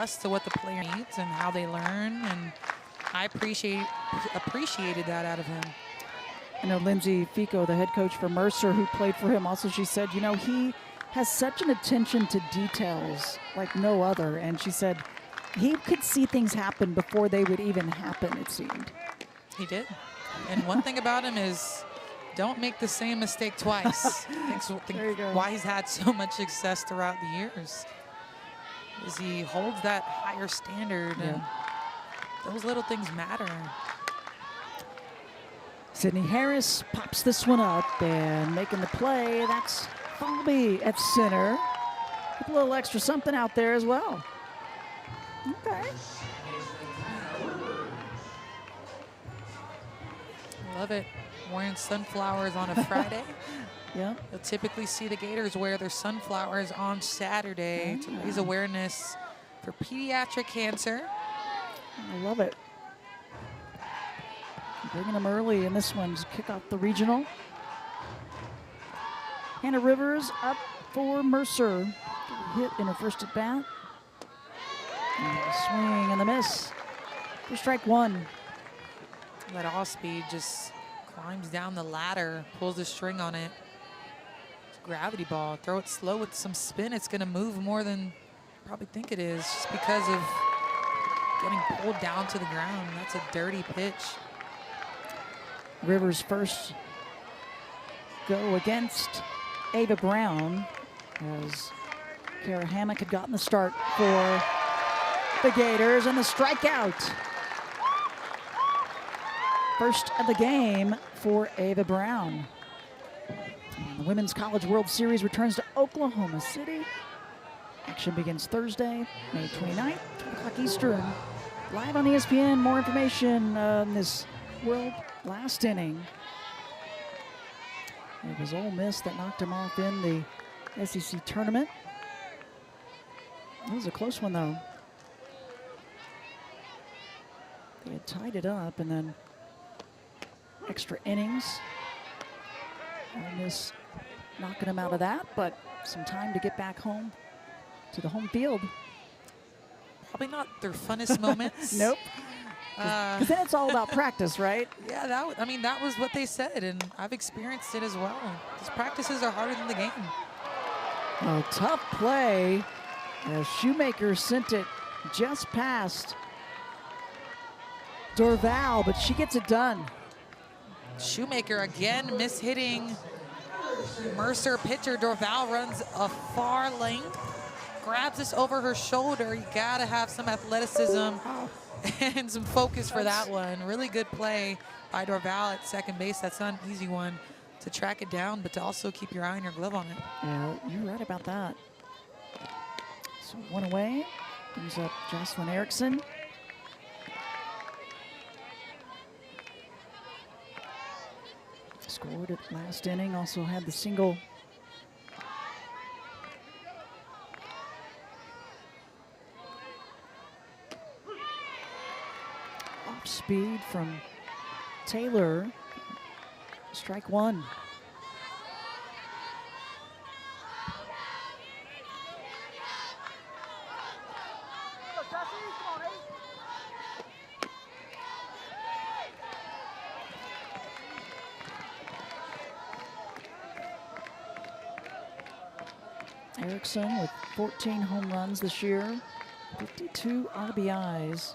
to what the player needs and how they learn, and I appreciated that out of him. I know Lindsay Fico, the head coach for Mercer, who played for him, also she said, you know, he has such an attention to details like no other. And she said he could see things happen before they would even happen, it seemed. He did. And one thing about him is don't make the same mistake twice. That's why he's had so much success throughout the years. Is he holds that higher standard, and those little things matter. Sydney Harris pops this one up and making the play. That's Falby at center. With a little extra something out there as well. Okay. Love it. Wearing sunflowers on a Friday. Yeah. You'll typically see the Gators wear their sunflowers on Saturday to raise awareness for pediatric cancer. I love it. Bringing them early in this one to kick off the regional. Hannah Rivers up for Mercer. Hit in her first at bat. And the swing and the miss for strike one. That off speed just climbs down the ladder, pulls the string on it. It's a gravity ball. Throw it slow with some spin. It's going to move more than you probably think it is, just because of getting pulled down to the ground. That's a dirty pitch. Rivers first go against Ava Brown, as Kara Hammock had gotten the start for the Gators, and the strikeout. First of the game for Ava Brown. And the Women's College World Series returns to Oklahoma City. Action begins Thursday, May 29th, 12 o'clock Eastern. Live on ESPN, more information on this World last inning. It was Ole Miss that knocked him off in the SEC tournament. It was a close one, though. They had tied it up, and then extra innings. Ole Miss knocking him out of that, but some time to get back home to the home field. Probably not their funnest moments. Nope. Because then it's all about practice, right? Yeah, that was what they said, and I've experienced it as well. These practices are harder than the game. A tough play as Shoemaker sent it just past Dorval, but she gets it done. Shoemaker again mishitting Mercer pitcher. Dorval runs a far length, grabs this over her shoulder. You gotta have some athleticism and some focus for that one. Really good play by Dorval at second base. That's not an easy one to track it down, but to also keep your eye and your glove on it. Yeah, you're right about that. So one away, brings up Jocelyn Erickson. Scored at last inning, also had the single. Off speed from Taylor. Strike one. Erickson with 14 home runs this year, 52 RBIs.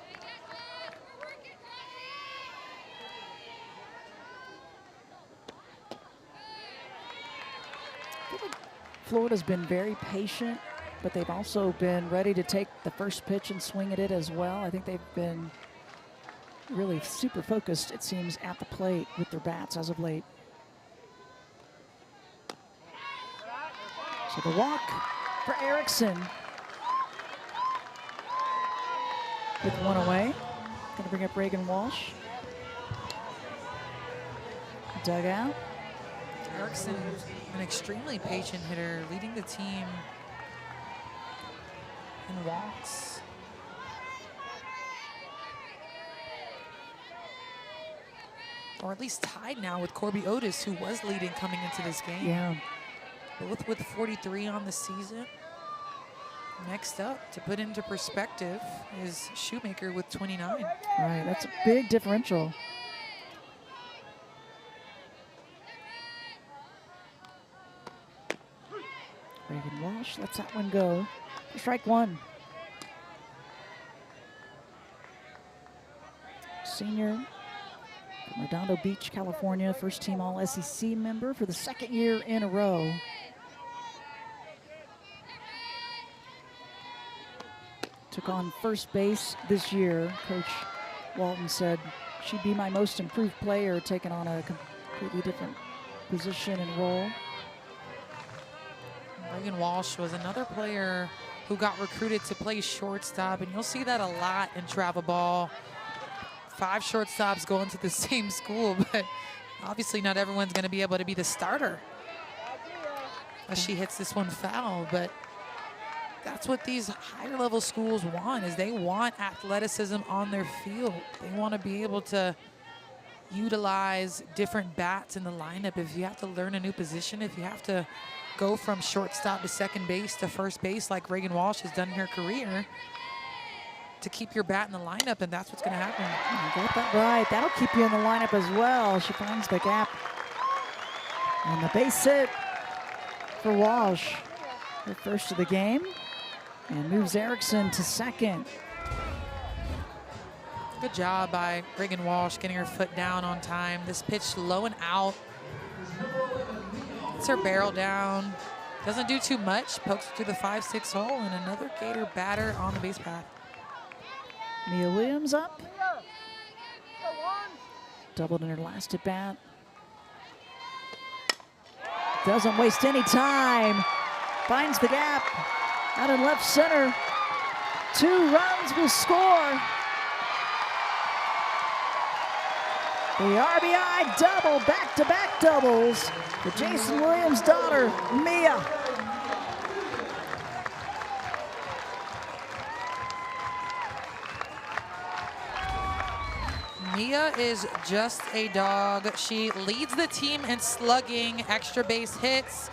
Florida's been very patient, but they've also been ready to take the first pitch and swing at it as well. I think they've been really super focused, it seems, at the plate with their bats as of late. So the walk for Erickson. With one away. Going to bring up Reagan Walsh. Dugout. Erickson, an extremely patient hitter, leading the team in walks. Or at least tied now with Corby Otis, who was leading coming into this game. Yeah. Both with 43 on the season. Next up, to put into perspective, is Shoemaker with 29. Right, that's a big differential. Reagan Walsh lets that one go. Strike one. Senior from Redondo Beach, California, first team All-SEC member for the second year in a row. Took on first base this year. Coach Walton said she'd be my most improved player, taking on a completely different position and role. Reagan Walsh was another player who got recruited to play shortstop, and you'll see that a lot in travel ball. 5 shortstops going to the same school, but obviously not everyone's going to be able to be the starter as she hits this one foul. But that's what these higher level schools want, is they want athleticism on their field. They want to be able to utilize different bats in the lineup. If you have to learn a new position, if you have to go from shortstop to second base to first base like Reagan Walsh has done in her career, to keep your bat in the lineup, and that's what's going to happen. You got that right. That'll keep you in the lineup as well. She finds the gap. And the base hit for Walsh. Her first of the game. And moves Erickson to second. Good job by Reagan Walsh getting her foot down on time. This pitch low and out. Gets her barrel down. Doesn't do too much. Pokes it through the 5-6 hole, and another Gator batter on the base path. Mia Williams up. Doubled in her last at bat. Doesn't waste any time. Finds the gap out in left center. 2 runs will score. The RBI double, back-to-back doubles for Jason Williams' daughter, Mia. Mia is just a dog. She leads the team in slugging, extra base hits,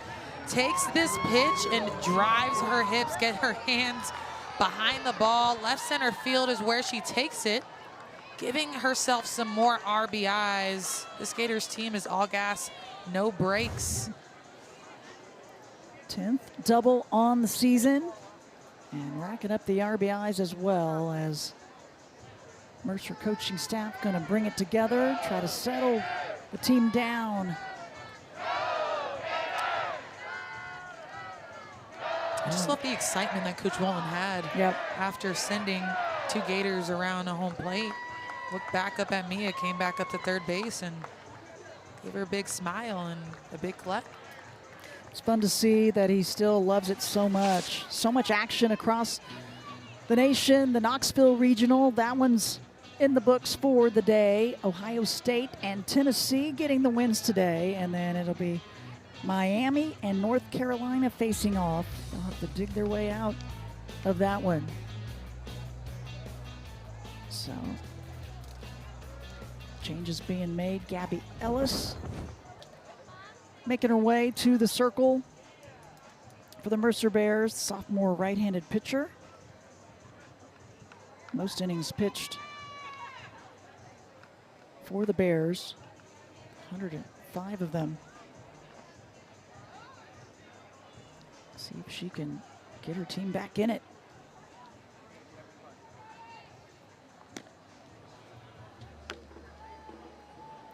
takes this pitch and drives her hips, get her hands behind the ball. Left center field is where she takes it, giving herself some more RBIs. This Gators team is all gas, no brakes. 10th double on the season, and racking up the RBIs as well, as Mercer coaching staff going to bring it together, try to settle the team down. I just love the excitement that Coach Walton had after sending 2 Gators around a home plate. Looked back up at Mia, came back up to third base, and gave her a big smile and a big clap. It's fun to see that he still loves it so much. So much action across the nation. The Knoxville Regional, that one's in the books for the day. Ohio State and Tennessee getting the wins today, and then it'll be Miami and North Carolina facing off. They'll have to dig their way out of that one. So, changes being made. Gabby Ellis making her way to the circle for the Mercer Bears, sophomore right-handed pitcher. Most innings pitched for the Bears, 105 of them. See if she can get her team back in it.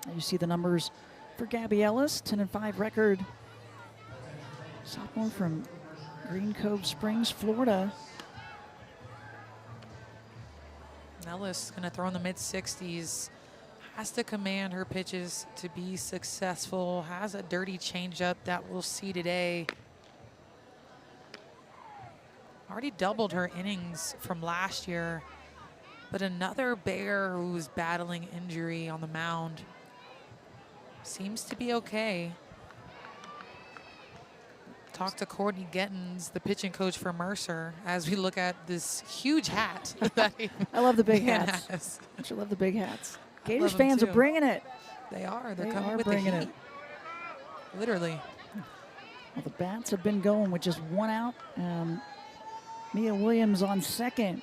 And you see the numbers for Gabby Ellis, 10-5 record. Sophomore from Green Cove Springs, Florida. Ellis going to throw in the mid-60s. Has to command her pitches to be successful. Has a dirty changeup that we'll see today. Already doubled her innings from last year, but another Bear who's battling injury on the mound. Seems to be okay. Talk to Courtney Gettins, the pitching coach for Mercer, as we look at this huge hat. I love the big hats. I love the big hats. Gators fans are bringing it. They are. They're coming with the heat. Literally. Well, the bats have been going with just 1 out. Mia Williams on second.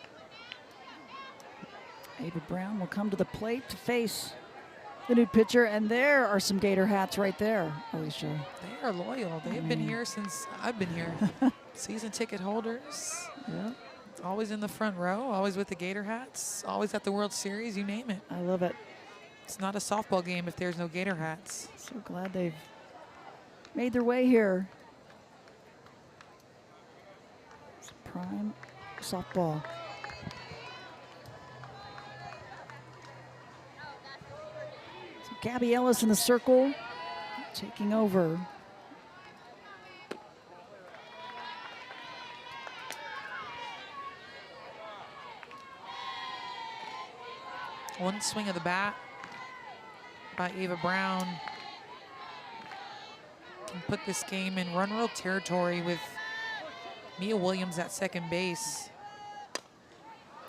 Ava Brown will come to the plate to face the new pitcher, and there are some Gator hats right there, Alicia. They are loyal. They've been here since I've been here. Season ticket holders. Yeah. Always in the front row, always with the Gator hats, always at the World Series, you name it. I love it. It's not a softball game if there's no Gator hats. So glad they've made their way here. It's prime softball. So Gabby Ellis in the circle, taking over. One swing of the bat by Ava Brown can put this game in run rule territory with Mia Williams at second base.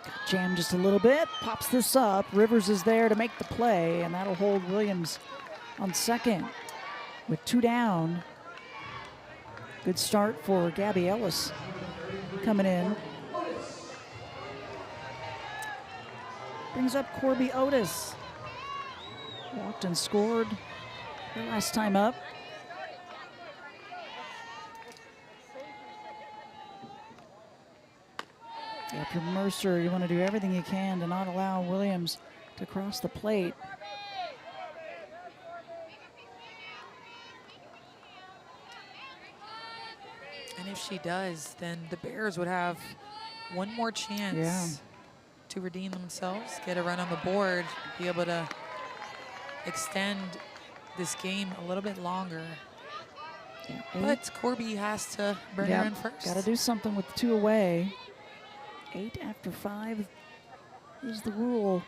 Got jammed just a little bit, pops this up. Rivers is there to make the play, and that'll hold Williams on second with 2 down. Good start for Gabby Ellis coming in. Brings up Corby Otis. Walked and scored her last time up. Yeah, if you're Mercer, you want to do everything you can to not allow Williams to cross the plate. And if she does, then the Bears would have one more chance to redeem themselves, get a run on the board, be able to extend this game a little bit longer. Yeah, but Corby has to bring her in first. Got to do something with 2 away. 8 after 5 is the rule.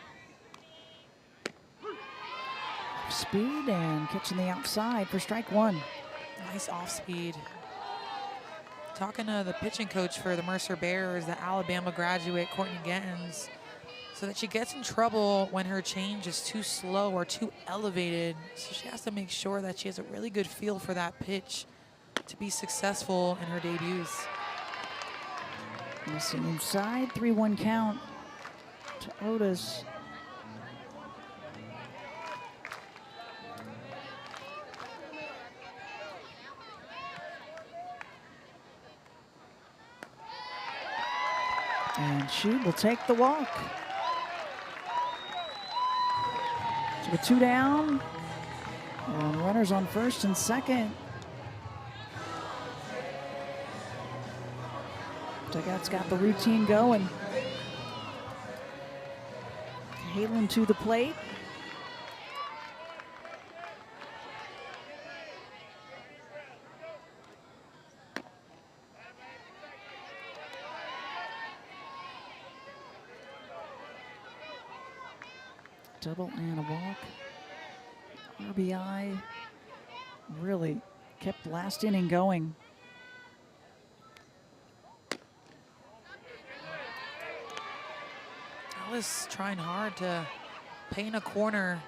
Speed and catching the outside for strike 1. Nice off speed. Talking to the pitching coach for the Mercer Bears, the Alabama graduate, Courtney Gettins, so that she gets in trouble when her change is too slow or too elevated. So she has to make sure that she has a really good feel for that pitch to be successful in her debuts. Missing inside, 3-1 count to Otis. And she will take the walk. So with 2 down, and runners on first and second. Dugout's got the routine going. Halen to the plate. Double and a walk. RBI really kept last inning going. Alice trying hard to paint a corner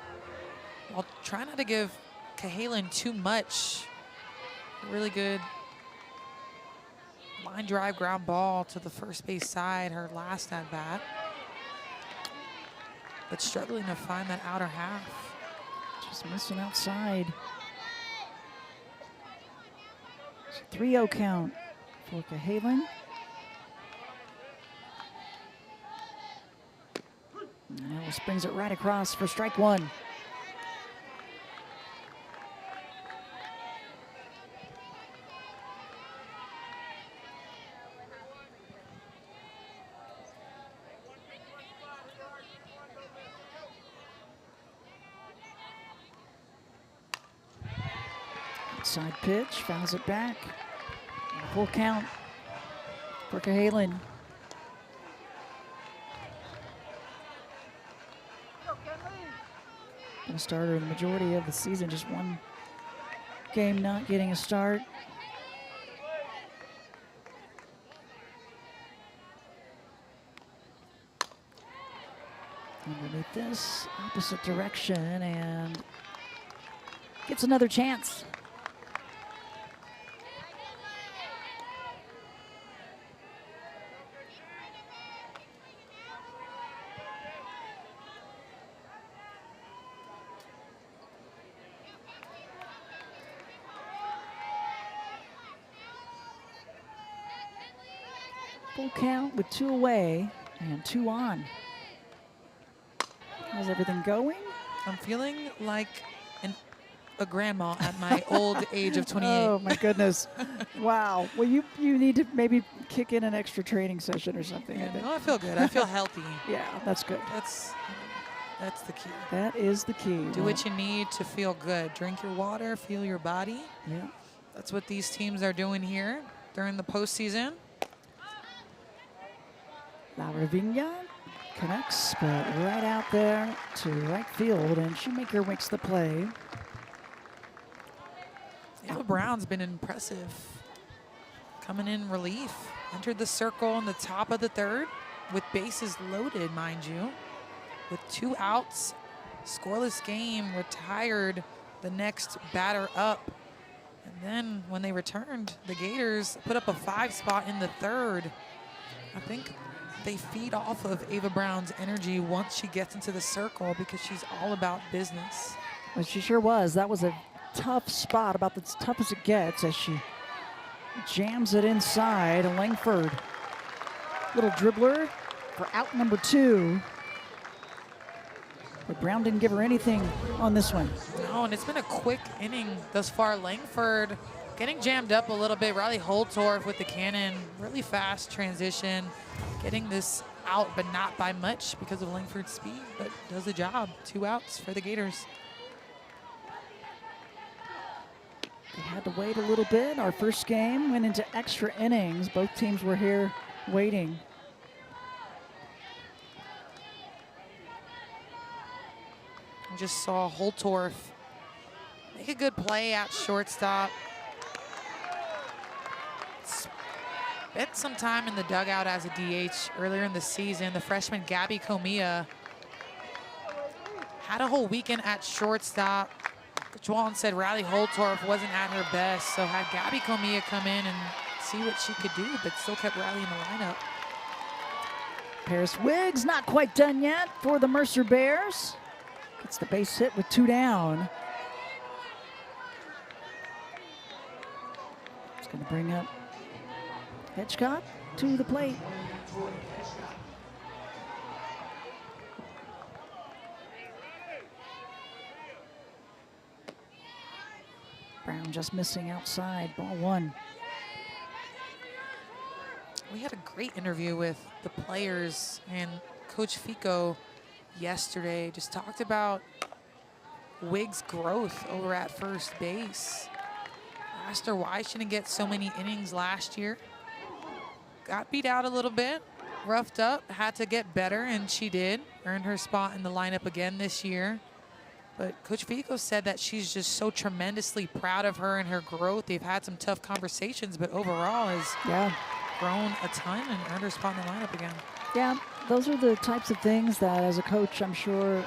while trying not to give Cahalan too much. A really good line drive ground ball to the first base side, her last at bat. But struggling to find that outer half. Just missing outside. 3-0 count for Cahalan. And Ellis brings it right across for strike 1. Outside pitch, fouls it back. Full count for Cahalan. Been a starter the majority of the season, just one game not getting a start. Underneath this, opposite direction, and gets another chance. Full count with 2 away and 2 on. How's everything going? I'm feeling like a grandma at my old age of 28. Oh my goodness. Wow. Well, you need to maybe kick in an extra training session or something. Yeah, I think. no, I feel good. I feel healthy. Yeah, that's good. That's the key. That is the key. Do what you need to feel good. Drink your water, feel your body. Yeah. That's what these teams are doing here during the postseason. Laura Vigna connects, but right out there to right field, and Shoemaker makes the play. Ava Brown's been impressive. Coming in relief. Entered the circle in the top of the 3rd with bases loaded, mind you. With 2 outs, scoreless game, retired the next batter up. And then when they returned, the Gators put up a 5 spot in the 3rd. I think they feed off of Ava Brown's energy once she gets into the circle because she's all about business. Well, she sure was. That was a tough spot, about as tough as it gets, as she jams it inside. Langford, little dribbler for out number 2. But Brown didn't give her anything on this one. No, and it's been a quick inning thus far. Langford getting jammed up a little bit. Riley Holtorf with the cannon. Really fast transition. Getting this out, but not by much because of Langford's speed, but does the job. 2 outs for the Gators. They had to wait a little bit. Our first game went into extra innings. Both teams were here waiting. We just saw Holtorf make a good play at shortstop. Spent some time in the dugout as a DH earlier in the season. The freshman Gabby Comia had a whole weekend at shortstop. Coach Walton said Riley Holtorf wasn't at her best, so had Gabby Comia come in and see what she could do, but still kept Riley in the lineup. Paris Wiggs not quite done yet for the Mercer Bears. Gets the base hit with 2 down. It's going to bring up Hitchcock to the plate. Brown just missing outside, ball 1. We had a great interview with the players and Coach Fico yesterday. Just talked about Wiggs' growth over at first base. Asked her why she didn't get so many innings last year. Got beat out a little bit, roughed up, had to get better, and she did. Earned her spot in the lineup again this year. But Coach Fico said that she's just so tremendously proud of her and her growth. They've had some tough conversations, but overall has grown a ton and earned her spot in the lineup again. Yeah, those are the types of things that as a coach, I'm sure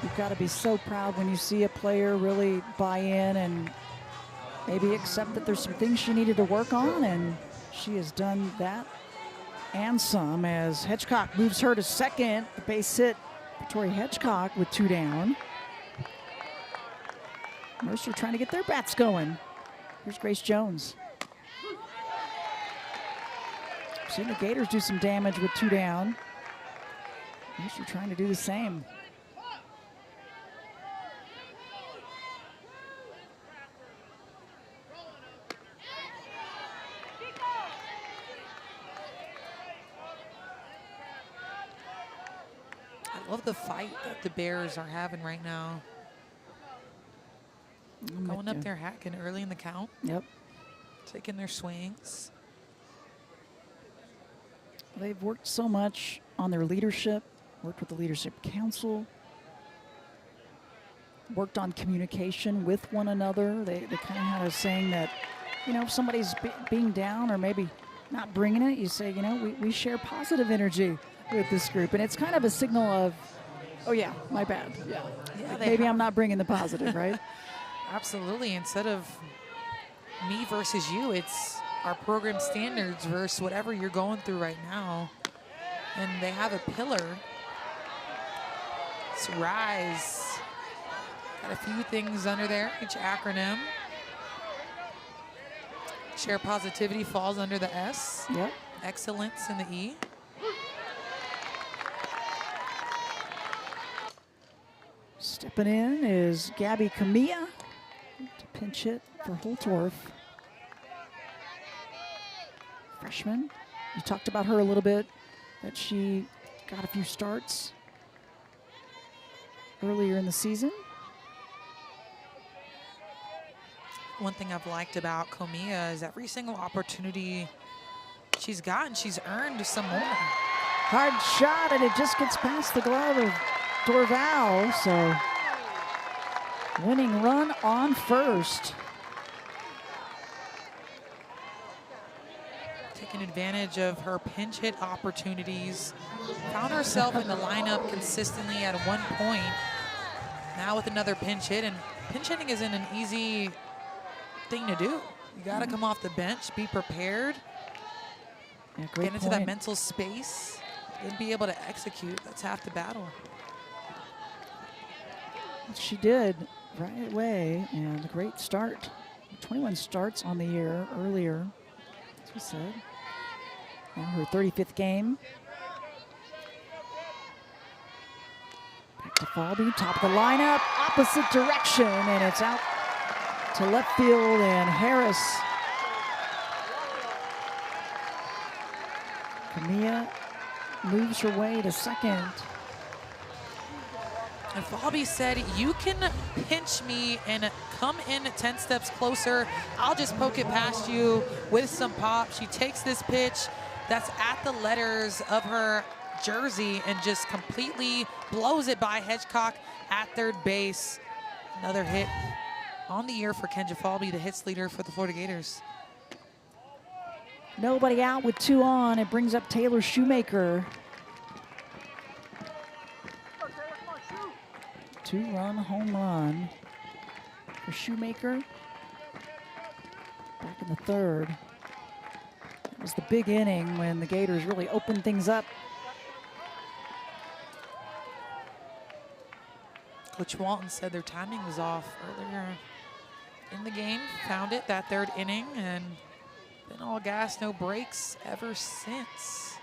you've got to be so proud when you see a player really buy in and maybe accept that there's some things she needed to work on, and she has done that and some as Hitchcock moves her to second. The base hit for Tori Hitchcock with 2 down. Mercer trying to get their bats going. Here's Grace Jones. Seen the Gators do some damage with 2 down. Mercer trying to do the same. I love the fight that the Bears are having right now. Going up there, hacking early in the count. Yep. Taking their swings. They've worked so much on their leadership, worked with the Leadership Council, worked on communication with one another. They kind of had a saying that, you know, if somebody's being down or maybe not bringing it, you say, you know, we share positive energy with this group. And it's kind of a signal of, oh yeah, my bad. Yeah, like maybe I'm not bringing the positive, right? Absolutely. Instead of me versus you, it's our program standards versus whatever you're going through right now. And they have a pillar. It's RISE. Got a few things under there, each acronym. Share positivity falls under the S. Yep. excellence in the E. Stepping in is Gabby Camilla to pinch hit for Holtorf. Freshman. You talked about her a little bit, that she got a few starts earlier in the season. One thing I've liked about Comia is every single opportunity she's gotten, she's earned some more. Hard shot, and it just gets past the glove of Dorval, so winning run on first. Taking advantage of her pinch hit opportunities. Found herself in the lineup consistently at one point. Now with another pinch hit, and pinch hitting isn't an easy thing to do. You got to come off the bench, be prepared, Yeah, get into that mental space, and be able to execute. That's half the battle. She did right away, and a great start. 21 starts on the year earlier, as we said. Now her 35th game. Back to Falby, top of the lineup, opposite direction, and it's out to left field, and Harris. Camilla moves her way to second. And Falby said, you can pinch me and come in 10 steps closer. I'll just poke it past you with some pop. She takes this pitch that's at the letters of her jersey and just completely blows it by Hedgecock at third base. Another hit on the year for Kenja Falby, the hits leader for the Florida Gators. Nobody out with 2 on. It brings up Taylor Shoemaker. 2-run home run for Shoemaker. Back in the third. It was the big inning when the Gators really opened things up. Coach Walton said their timing was off earlier in the game. Found it that third inning, and been all gas, no brakes ever since.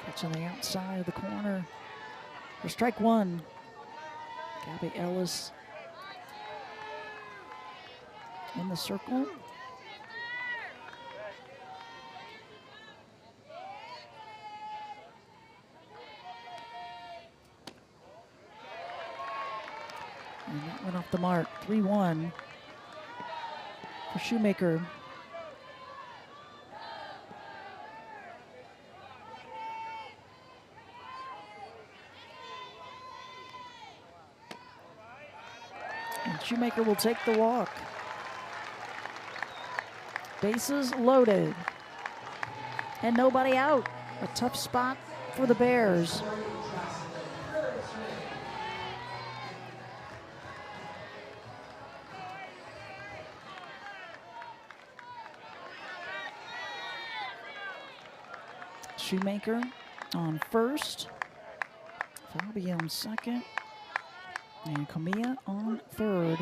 Pitch on the outside of the corner. For strike one, Gabby Ellis in the circle. And that went off the mark. 3-1 for Shoemaker. And Shoemaker will take the walk. Bases loaded. And nobody out. A tough spot for the Bears. Shoemaker on first. Falby on second. And Camilla on third.